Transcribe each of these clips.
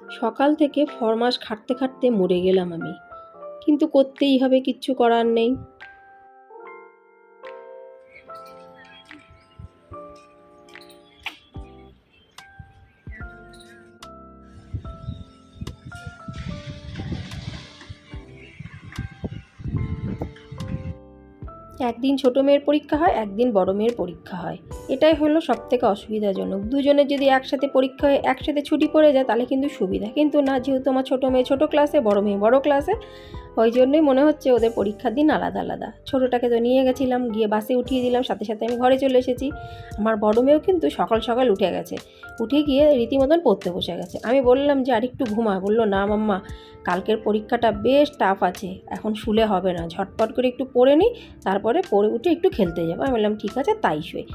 সকাল থেকে ফরমাস খাটতে খাটতে মরে গেলাম আমি, কিন্তু করতেই হবে, কিচ্ছু করার নেই। একদিন ছোট মেয়ের পরীক্ষা হয়, একদিন বড় মেয়ের পরীক্ষা হয়। এটাই হলো সবথেকে অসুবিধাজনক। দুজনের যদি একসাথে পরীক্ষা হয়ে একসাথে ছুটি পড়ে যায় তাহলে কিন্তু সুবিধা, কিন্তু না, যেহেতু আমার ছোটো মেয়ে ছোটো ক্লাসে, বড় মেয়ে বড় ক্লাসে, ওই জন্যই মনে হচ্ছে ওদের পরীক্ষার দিন আলাদা আলাদা। ছোটোটাকে তো নিয়ে গেছিলাম, গিয়ে বাসে উঠিয়ে দিলাম, সাথে সাথে আমি ঘরে চলে এসেছি। আমার বড় মেয়েও কিন্তু সকাল সকাল উঠে গেছে, উঠে গিয়ে রীতিমতন পড়তে বসে গেছে। আমি বললাম যে আরেকটু ঘুমা, বললো না মাম্মা, কালকের পরীক্ষাটা বেশ টাফ আছে, এখন শুলে হবে না, ঝটপট করে একটু পড়ে নিই, তারপরে পড়ে উঠে একটু খেলতে যাবো। আমি বললাম ঠিক আছে, তাই শুয়ে।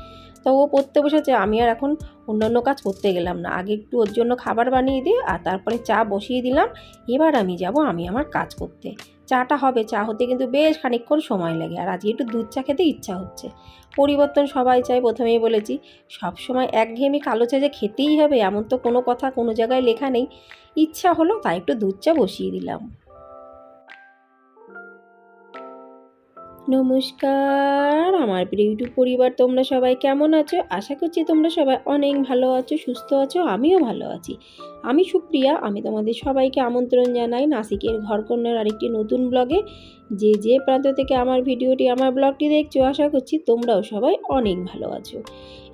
তো ও পড়তে বসেছে, আমি আর এখন অন্যান্য কাজ করতে গেলাম না। আগে একটু ওর জন্য খাবার বানিয়ে দিই, আর তারপরে চা বসিয়ে দিলাম। এবার আমি যাব আমার কাজ করতে। চাটা হবে, চা হতে কিন্তু বেশ খানিকক্ষণ সময় লাগে, আর আজকে একটু দুধ চা খেতে ইচ্ছা হচ্ছে। পরিবর্তন সবাই চায়, প্রথমেই বলেছি। সবসময় একঘেয়েমি কালো চা যে খেতেই হবে এমন তো কোনো কথা কোনো জায়গায় লেখা নেই। ইচ্ছা হলো তাই একটু দুধ চা বসিয়ে দিলাম। নমস্কার আমার প্রিয় ইউটিউব পরিবার, তোমরা সবাই কেমন আছো? আশা করছি তোমরা সবাই অনেক ভালো আছো, সুস্থ আছো, আমিও ভালো আছি। আমি সুপ্রিয়া, আমি তোমাদের সবাইকে আমন্ত্রণ জানাই নাসিকের ঘরকন্যার আরেকটি নতুন ব্লগে। যে প্রান্ত থেকে আমার ভিডিওটি, আমার ব্লগটি দেখছো, আশা করছি তোমরাও সবাই অনেক ভালো আছো।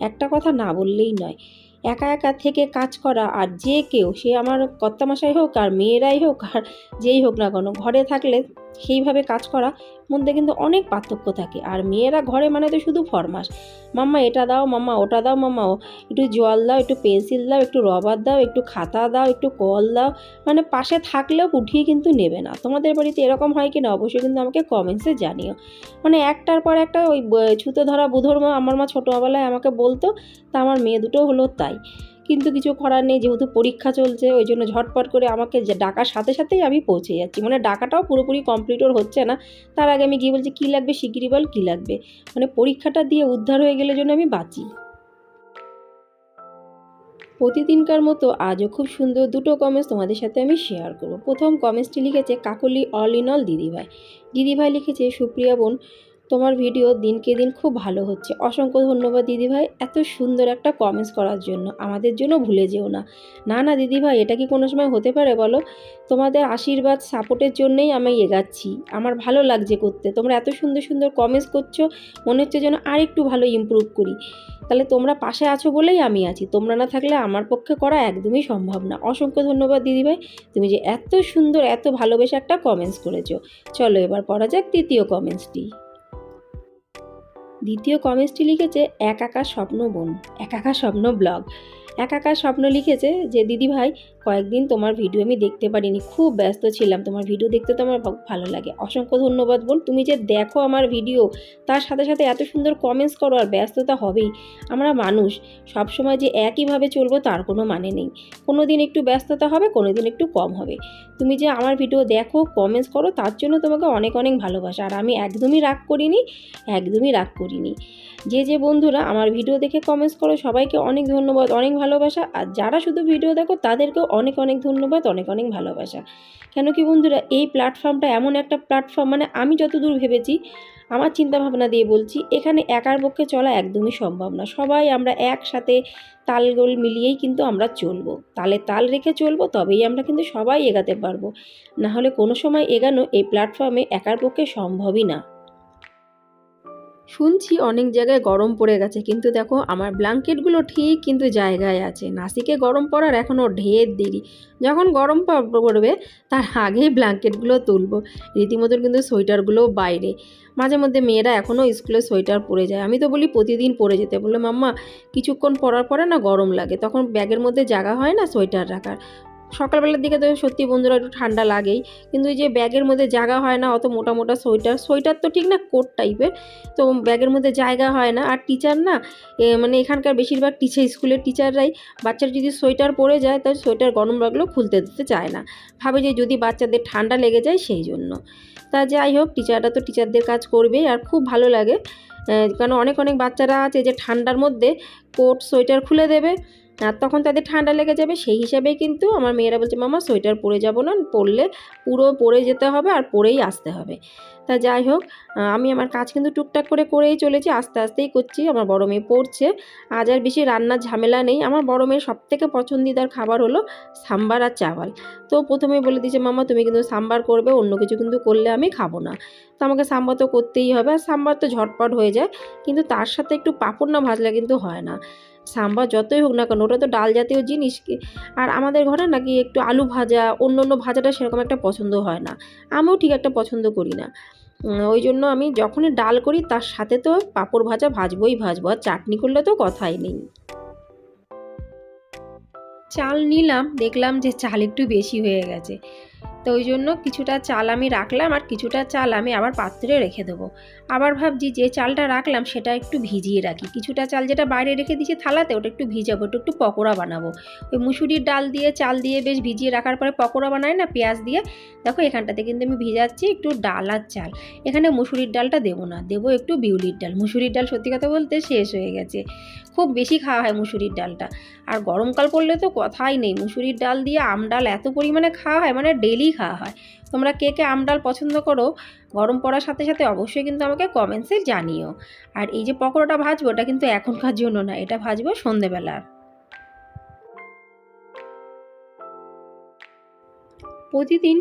একটা কথা না বললেই নয়, একা একা থেকে কাজ করা, আর যে কেউ, সে আমার কর্তামশাই হোক আর মেয়েরাই হোক আর যেই হোক না কেন, ঘরে থাকলে সেইভাবে কাজ করা মধ্যে কিন্তু অনেক পার্থক্য থাকে। আর মেয়েরা ঘরে মানে তো শুধু ফরমাস, মাম্মা এটা দাও, মাম্মা ওটা দাও, মাম্মা একটু জল দাও, একটু পেন্সিল দাও, একটু রবার দাও, একটু খাতা দাও, একটু কল দাও। মানে পাশে থাকলেও উঠিয়ে কিন্তু নেবে না। তোমাদের বাড়িতে এরকম হয় কি না অবশ্যই কিন্তু আমাকে কমেন্টসে জানিও। মানে একটার পর একটা ওই ছুতো ধরা বুধোর মা, আমার মা ছোটোবেলায় আমাকে বলতো, তা আমার মেয়ে দুটো হলো তাই। কিন্তু কিছু করার নেই, যেহেতু পরীক্ষা চলছে ওই জন্য ঝটপট করে আমাকে ডাকার সাথে সাথেই আমি পৌঁছে যাচ্ছি। মানে ডাকাটাও পুরোপুরি কমপ্লিট ওর হচ্ছে না, তার আগে আমি গিয়ে বলছি কী লাগবে শিগগিরি বল, কী লাগবে। মানে পরীক্ষাটা দিয়ে উদ্ধার হয়ে গেলে জন্য আমি বাঁচি। প্রতিদিনকার মতো আজও খুব সুন্দর দুটো কমেন্টস তোমাদের সাথে আমি শেয়ার করব। প্রথম কমেন্টসটি লিখেছে কাকলি অল ইন অল দিদিভাই। দিদিভাই লিখেছে, সুপ্রিয়া বোন, তোমার ভিডিও দিনকে দিন খুব ভালো হচ্ছে। অসংখ্য ধন্যবাদ দিদিভাই এত সুন্দর একটা কমেন্টস করার জন্য। আমাদের জন্য ভুলে যেও না। না না দিদিভাই, এটা কি কোনো সময় হতে পারে বলো? তোমাদের আশীর্বাদ সাপোর্টের জন্যই আমি এগাচ্ছি। আমার ভালো লাগছে করতে। তোমরা এত সুন্দর সুন্দর কমেন্টস করছো, মনে হচ্ছে যেন আর একটু ভালো ইমপ্রুভ করি। তাহলে তোমরা পাশে আছো বলেই আমি আছি, তোমরা না থাকলে আমার পক্ষে করা একদমই সম্ভব না। অসংখ্য ধন্যবাদ দিদিভাই, তুমি যে এত সুন্দর এত ভালোবেসে একটা কমেন্টস করেছো। চলো এবার পড়া যাক দ্বিতীয় কমেন্টসটি। দ্বিতীয় কমেন্টসটি লিখেছে একাকা স্বপ্ন বোন, একাকা স্বপ্ন ব্লগ। একাকা স্বপ্ন লিখেছে যে দিদিভাই, কয়েকদিন তোমার ভিডিও আমি দেখতে পারিনি, খুব ব্যস্ত ছিলাম, তোমার ভিডিও দেখতে তো আমার ভালো লাগে। অসংখ্য ধন্যবাদ বোন, তুমি যে দেখো আমার ভিডিও, তার সাথে সাথে এত সুন্দর কমেন্টস করো, আর ব্যস্ততা হবেই। আমরা মানুষ, সবসময় যে একইভাবে চলবো তার কোনো মানে নেই। কোনো দিন একটু ব্যস্ততা হবে, কোনো দিন একটু কম হবে। তুমি যে আমার ভিডিও দেখো, কমেন্টস করো, তার জন্য তোমাকে অনেক অনেক ভালোবাসা। আর আমি একদমই রাগ করিনি, একদমই রাগ করিনি। যে বন্ধুরা আমার ভিডিও দেখে কমেন্টস করো, সবাইকে অনেক ধন্যবাদ, অনেক ভালোবাসা। আর যারা শুধু ভিডিও দেখো তাদেরকেও অনেক অনেক ধন্যবাদ, অনেক অনেক ভালোবাসা। কেন কি বন্ধুরা, এই প্ল্যাটফর্মটা এমন একটা প্ল্যাটফর্ম, মানে আমি যতদূর ভেবেছি, আমার চিন্তাভাবনা দিয়ে বলছি, এখানে একার পক্ষে চলা একদমই সম্ভব না। সবাই আমরা একসাথে তালগোল মিলিয়েই কিন্তু আমরা চলবো, তালে তাল রেখে চলবো, তবেই আমরা কিন্তু সবাই এগাতে পারবো। না হলে কোনো সময় এগানো এই প্ল্যাটফর্মে একার পক্ষে সম্ভবই না। শুনছি অনেক জায়গায় গরম পড়ে গেছে, কিন্তু দেখো আমার ব্ল্যাঙ্কেটগুলো ঠিক কিন্তু জায়গায় আছে। নাসিকে গরম পড়ার এখনও ঢের দেরি। যখন গরম পড়বে তার আগেই ব্ল্যাঙ্কেটগুলো তুলবো। রীতিমতন কিন্তু সোয়েটারগুলোও বাইরে। মাঝে মধ্যে মেয়েরা এখনও স্কুলে সোয়েটার পরে যায়, আমি তো বলি প্রতিদিন পরে যেতে। বললো মাম্মা কিছুক্ষণ পরার পরে না গরম লাগে, তখন ব্যাগের মধ্যে জায়গা হয় না সোয়েটার রাখার। সকালবেলার দিকে তো সত্যি বন্ধুরা একটু ঠান্ডা লাগেই, কিন্তু এই যে ব্যাগের মধ্যে জায়গা হয় না অত মোটা মোটা সোয়েটার তো ঠিক না, কোট টাইপের, তো ব্যাগের মধ্যে জায়গা হয় না। আর টিচার না, মানে এখানকার বেশিরভাগ স্কুলের টিচাররাই বাচ্চারা যদি সোয়েটার পরে যায় তাহলে সোয়েটার গরম লাগলেও খুলতে দিতে চায় না, ভাবে যে যদি বাচ্চাদের ঠান্ডা লেগে যায় সেই জন্য। তা যাই হোক, টিচাররা তো টিচারদের কাজ করবেই, আর খুব ভালো লাগে। কারণ অনেক অনেক বাচ্চারা আছে যে ঠান্ডার মধ্যে কোট সোয়েটার খুলে দেবে, আর তখন তাদের ঠান্ডা লেগে যাবে। সেই হিসাবে কিন্তু আমার মেয়েরা বলছে মামা সোয়েটার পরে যাব না, পরলে পুরো পরে যেতে হবে আর পরেই আসতে হবে। তা যাই হোক, আমি আমার কাজ কিন্তু টুকটাক করে করেই চলেছি, আস্তে আস্তেই করছি। আমার বড় মেয়ে পড়ছে, আজ আর বেশি রান্নার ঝামেলা নেই। আমার বড় মেয়ের সবথেকে পছন্দিদার খাবার হলো সাম্বার আর চাওয়াল। তো প্রথমেই বলে দিয়েছে মামা তুমি কিন্তু সাম্বার করবে, অন্য কিছু কিন্তু করলে আমি খাবো না। তো আমাকে সাম্বার তো করতেই হবে, আর সাম্বার তো ঝটপট হয়ে যায়, কিন্তু তার সাথে একটু পাঁপড় না ভাজলে কিন্তু হয় না। সাম্বার যতই হোক না কেন ওটা তো ডাল জাতীয় জিনিস, আর আমাদের ঘরে নাকি একটু আলু ভাজা, অন্য অন্য ভাজাটা সেরকম একটা পছন্দ হয় না, আমিও ঠিক একটা পছন্দ করি না। ওই জন্য আমি যখনই ডাল করি তার সাথে তো পাঁপড় ভাজা ভাজবই ভাজবো, আর চাটনি করলে তো কথাই নেই। চাল নিলাম, দেখলাম যে চাল একটু বেশি হয়ে গেছে, তো ওই জন্য কিছুটা চাল আমি রাখলাম আর কিছুটা চাল আমি আবার পাত্রে রেখে দেবো। আবার ভাবছি যে চালটা রাখলাম সেটা একটু ভিজিয়ে রাখি, কিছুটা চাল যেটা বাইরে রেখে দিয়েছি থালাতে ওটা একটু ভিজাবো, একটু একটু পকোড়া বানাবো। ওই মুসুরির ডাল দিয়ে চাল দিয়ে বেশ ভিজিয়ে রাখার পরে পকোড়া বানাই না পেঁয়াজ দিয়ে, দেখো এখানটাতে কিন্তু আমি ভিজাচ্ছি একটু ডাল আর চাল। এখানে মুসুরির ডালটা দেবো না, দেবো একটু বিউলির ডাল। মুসুরির ডাল সত্যি কথা বলতে শেষ হয়ে গেছে, খুব বেশি খাওয়া হয় মুসুরির ডালটা। আর গরমকাল পড়লে তো কথাই নেই, মুসুরির ডাল দিয়ে আমডাল এত পরিমাণে খাওয়া হয়, মানে ডেলি খাওয়া হয়। তোমরা কে কে আমডাল পছন্দ করো গরম পড়ার সাথে সাথে অবশ্যই কিন্তু আমাকে কমেন্টসে জানিও। আর এই যে পকোড়াটা ভাজবো এটা কিন্তু এখনকার জন্য না, এটা ভাজবো সন্ধেবেলার। প্রতিদিন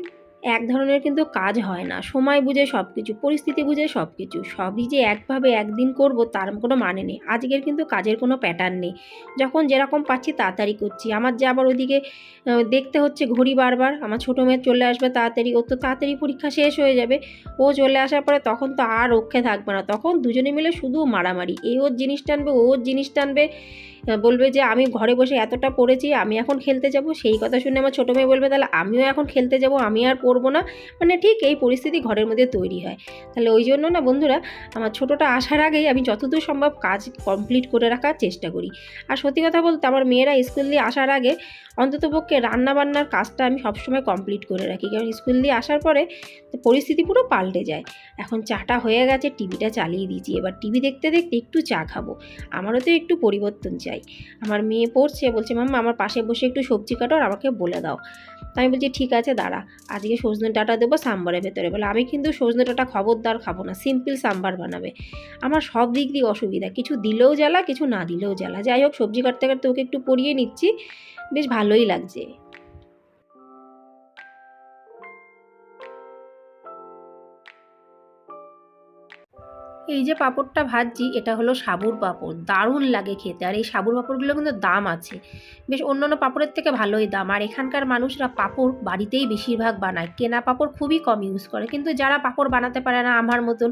এক ধরনের কিন্তু কাজ হয় না, সময় বুঝে সব কিছু, পরিস্থিতি বুঝে সব কিছু, সবই যে একভাবে একদিন করব তার কোনো মানে নেই। আজকের কিন্তু কাজের কোনো প্যাটার্ন নেই, যখন যেরকম পাচ্ছি তাড়াতাড়ি করছি। আমার যে আবার ওদিকে দেখতে হচ্ছে ঘড়ি বারবার, আমার ছোটো মেয়ে চলে আসবে তাড়াতাড়ি, ওর তো তাড়াতাড়ি পরীক্ষা শেষ হয়ে যাবে। ও চলে আসার পরে তখন তো আর রক্ষে থাকবে না, তখন দুজনে মিলে শুধু মারামারি, এই ওর জিনিস টানবে ওর জিনিস টানবে, বলবে যে আমি ঘরে বসে এতটা পড়েছি আমি এখন খেলতে যাব। সেই কথা শুনে আমার ছোটো মেয়ে বলবে তাহলে আমিও এখন খেলতে যাব, আমি আর পড়বো না। মানে ঠিক এই পরিস্থিতি ঘরের মধ্যে তৈরি হয়। তাহলে ওই জন্য না বন্ধুরা, আমার ছোটোটা আসার আগেই আমি যতদূর সম্ভব কাজ কমপ্লিট করে রাখার চেষ্টা করি। আর সত্যি কথা বলতে আমার মেয়েরা স্কুল দিয়ে আসার আগে অন্ততপক্ষে রান্নাবান্নার কাজটা আমি সবসময় কমপ্লিট করে রাখি, কারণ স্কুল দিয়ে আসার পরে পরিস্থিতি পুরো পাল্টে যায়। এখন চাটা হয়ে গেছে, টিভিটা চালিয়ে দিয়েছি, এবার টিভি দেখতে দেখতে একটু চা খাবো, আমারও তো একটু পরিবর্তন চাই। আমার মেয়ে পড়ছে, বলছে মাম্মা আমার পাশে বসে একটু সবজি কাটো আর আমাকে বলে দাও। তো আমি বলছি ঠিক আছে দাঁড়া, আজকে সজনে ডাঁটা দেবো সাম্বারের ভেতরে। বলে আমি কিন্তু সজনে ডাঁটা খবরদার খাবো না, সিম্পল সাম্বার বানাবে। আমার সব দিক দিয়ে অসুবিধা, কিছু দিলেও জ্বালা কিছু না দিলেও জ্বালা। যাই হোক সবজি কাটতে কাটতে ওকে একটু পরিয়ে নিচ্ছি, বেশ ভালোই লাগছে। এই যে পাঁপড়টা ভাজছি এটা হলো সাবুর পাঁপড়, দারুণ লাগে খেতে। আর এই সাবুর পাঁপড়গুলো কিন্তু দাম আছে, বেশ অন্যান্য পাঁপড়ের থেকে ভালোই দাম। আর এখানকার মানুষরা পাঁপড় বাড়িতেই বেশিরভাগ বানায়, কেনা পাঁপড় খুবই কম ইউজ করে। কিন্তু যারা পাঁপড় বানাতে পারে না আমার মতন,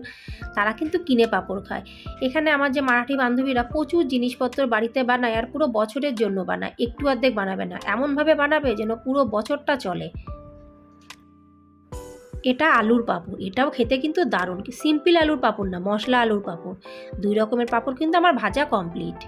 তারা কিন্তু কিনে পাঁপড় খায়। এখানে আমার যে মারাঠি বান্ধবীরা প্রচুর জিনিসপত্র বাড়িতে বানায়, আর পুরো বছরের জন্য বানায়, একটু অর্ধেক বানাবে না, এমনভাবে বানাবে যেন পুরো বছরটা চলে। এটা আলুর পাঁপড়, এটাও খেতে কিন্তু দারুণ, সিম্পল আলুর পাঁপড় না, মশলা আলুর পাঁপড়। দুই রকমের পাঁপড় কিন্তু আমার ভাজা কমপ্লিট।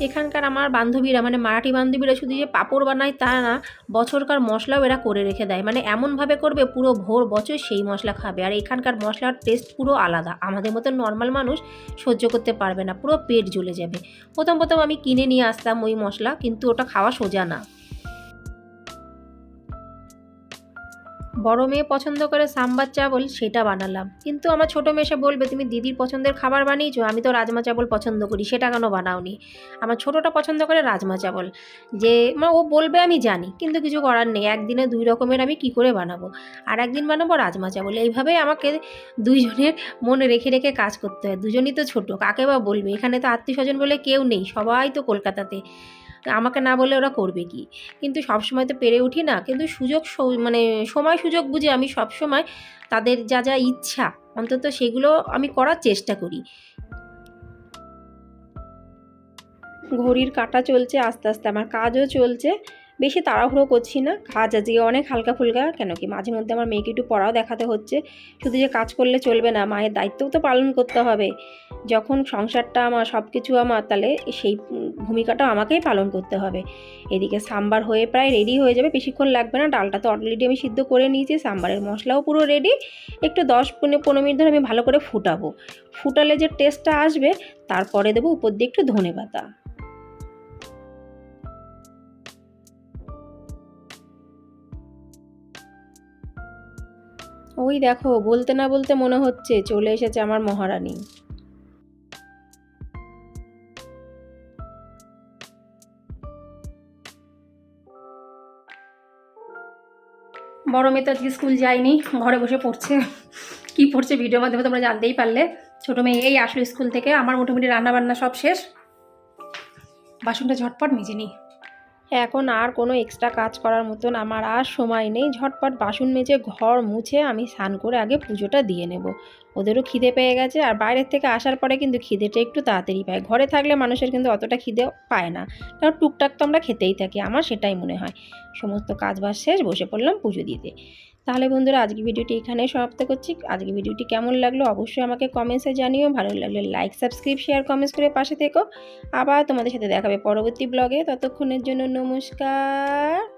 এখানকার আমার বান্ধবীরা মানে মারাঠি বান্ধবীরা শুধু যে পাঁপড় বানায় তা না, বছরকার মশলাও এরা করে রেখে দেয়, মানে এমনভাবে করবে পুরো ভোর বছর সেই মশলা খাবে। আর এখানকার মশলার টেস্ট পুরো আলাদা, আমাদের মতো নর্মাল মানুষ সহ্য করতে পারবে না, পুরো পেট জ্বলে যাবে। প্রথম প্রথম আমি কিনে নিয়ে আসতাম ওই মশলা, কিন্তু ওটা খাওয়া সোজা না। বড় মেয়ে পছন্দ করে সাম্বার চাবল, সেটা বানালাম। কিন্তু আমার ছোটো মেয়ে এসে বলবে তুমি দিদির পছন্দের খাবার বানিয়েছো, আমি তো রাজমা চাবল পছন্দ করি, সেটা কেন বানাওনি। আমার ছোটোটা পছন্দ করে রাজমা চাবল, যে মানে ও বলবে আমি জানি, কিন্তু কিছু করার নেই, একদিনে দুই রকমের আমি কি করে বানাবো। আর একদিন বানাবো রাজমা চাবল, এইভাবেই আমাকে দুইজনের মনে রেখে রেখে কাজ করতে হয়। দুজনই তো ছোটো, কাকে বা বলবে, এখানে তো আত্মীয় স্বজন বলে কেউ নেই, সবাই তো কলকাতাতে, আমাকে না বলে ওরা করবে কি। কিন্তু সব সময় তো পেরে উঠি না, কিন্তু মানে সময় সুযোগ বুঝে আমি সব সময় তাদের যা যা ইচ্ছা অন্তত সেগুলো আমি করার চেষ্টা করি। ঘড়ির কাঁটা চলছে, আস্তে আস্তে আমার কাজও চলছে, বেশি তাড়াহুড়ো করছি না। কাজ আজকে অনেক হালকা ফুলকা, কেন কি মাঝে মধ্যে আমার মেয়েকে একটু পড়াও দেখাতে হচ্ছে। শুধু যে কাজ করলে চলবে না, মায়ের দায়িত্বও তো পালন করতে হবে। যখন সংসারটা আমার, সব কিছু আমার, তাহলে সেই ভূমিকাটাও আমাকেই পালন করতে হবে। এদিকে সাম্বার হয়ে প্রায় রেডি হয়ে যাবে, বেশিক্ষণ লাগবে না। ডালটা তো অলরেডি আমি সিদ্ধ করে নিয়েছি, সাম্বারের মশলাও পুরো রেডি। একটু 10-15 মিনিট ধরে আমি ভালো করে ফুটাবো, ফুটালে যে টেস্টটা আসবে, তারপরে দেবো উপর দিয়ে একটু ধনেপাতা। ওই দেখো, বলতে না বলতে মনে হচ্ছে চলে এসেছে আমার মহারানী। বড় মেয়ে তো আজকে স্কুল যায়নি, ঘরে বসে পড়ছে। কি পড়ছে ভিডিওর মাধ্যমে তোমরা জানতেই পারলে। ছোটো মেয়ে এই আসলো স্কুল থেকে, আমার মোটামুটি রান্নাবান্না সব শেষ, বাসনটা ঝটপট মেজে নিই। এখন আর কোনো এক্সট্রা কাজ করার মতন আমার আর সময় নেই। ঝটপট বাসন মেজে ঘর মুছে আমি স্নান করে আগে পুজোটা দিয়ে নেব। ওদেরও খিদে পেয়ে গেছে, আর বাইরের থেকে আসার পরে কিন্তু খিদেটা একটু তাড়াতাড়ি পায়। ঘরে থাকলে মানুষের কিন্তু অতটা খিদে পায় না, কারণ টুকটাক তো আমরা খেতেই থাকি, আমার সেটাই মনে হয়। সমস্ত কাজ বাজ শেষ, বসে পড়লাম পুজো দিতে। তাহলে বন্ধুরা, আজকে ভিডিওটি এখানে সমাপ্ত করছি। আজকে ভিডিওটি কেমন লাগলো অবশ্যই আমাকে কমেন্টসে জানিও। ভালো লাগলে লাইক, সাবস্ক্রাইব, শেয়ার, কমেন্টস করে পাশে থেকো। আবার তোমাদের সাথে দেখাবে পরবর্তী ব্লগে। ততক্ষণের জন্য নমস্কার।